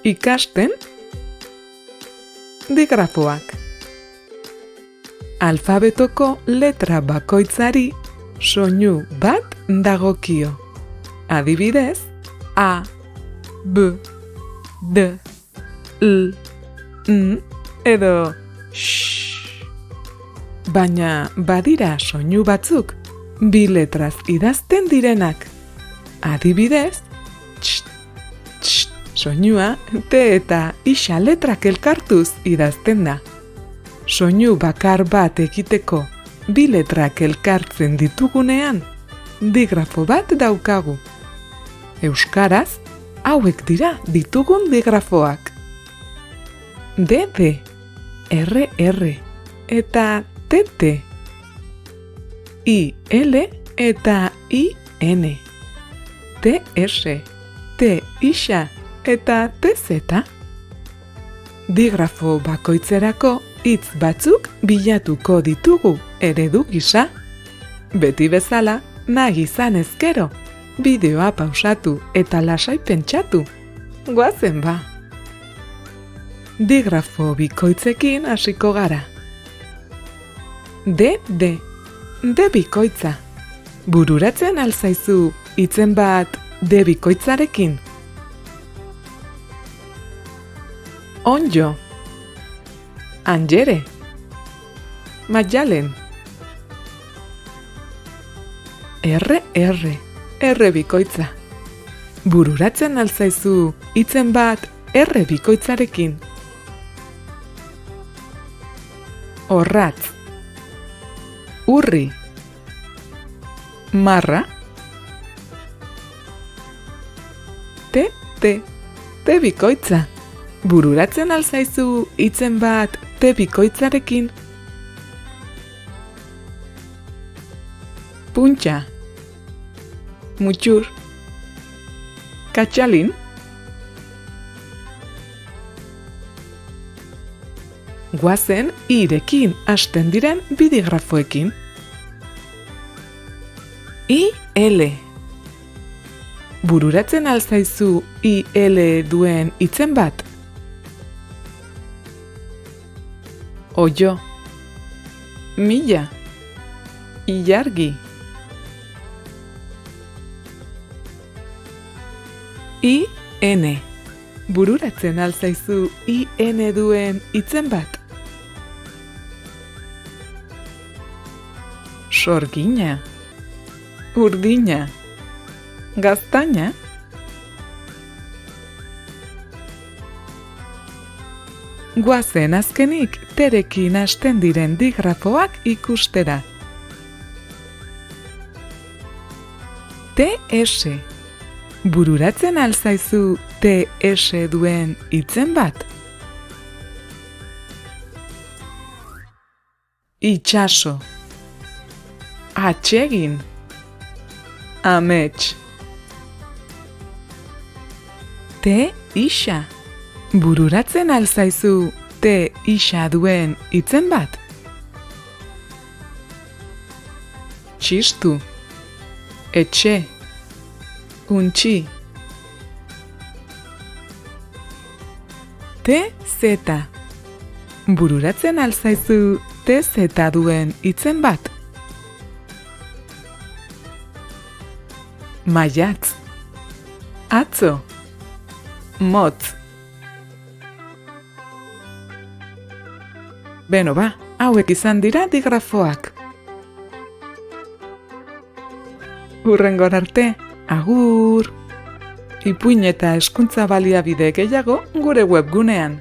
ikasten digrafoak. Alfabetoko letra bakoitzari soinu bat dagokio. Adibidez, A, B, D, L, N edo Sh. Baina badira soinu batzuk bi letraz idazten direnak. Adibidez, Ts, Ts, soinua T eta Ixa letrak elkartuz idazten da. Soinu bakar bat egiteko bi letrak elkartzen ditugunean, digrafo bat daukagu. Euskaraz, hauek dira ditugun digrafoak. DD, RR eta TT. IL eta IN. TS, TIxa eta TZ. Digrafo bakoitzerako hitz batzuk bilatuko ditugu eredu gisa. Beti bezala, nahi izan ezkero, bideoa pausatu eta lasai pentsatu. Goazen ba! Digrafo bikoitzekin hasiko gara. D bikoitza. Bururatzen alzaizu hitzen bat D bikoitzarekin. Onjo, Angere, Maialen. R bikoitza. Bururatzen alzaizu hitzen bat R bikoitzarekin. Orratz, Urri, Marra. T bikoitza. Bururatzen alzaizu hitzen bat T bikoitzarekin. Puntxa, Mutxur, Katxalin. Goazen irekin hasten diren bi digrafoekin. IL. Bururatzen alzaizu IL duen hitzen bat. Oio, Mila, Ilargi. IN. Bururatzen alzaizu IN duen hitzen bat. Sorgina, Urdina, Gaztaina. Goazen azkenik terekin hasten diren digrafoak ikustera. TS. Bururatzen alzaizu TS duen hitzen bat. Itxaso, Atsegin, Amets. T-ixa. Bururatzen alzaizu T-ixa duen hitzen bat. Txistu, Etxe, Untxi. T-zeta. Bururatzen alzaizu T-zeta duen hitzen bat. Maiatz, Atzo, Motz. Beno ba, hauek izan dira digrafoak. Hurrengor arte, agur! Ipuin eta hezkuntza baliabide gehiago gure webgunean.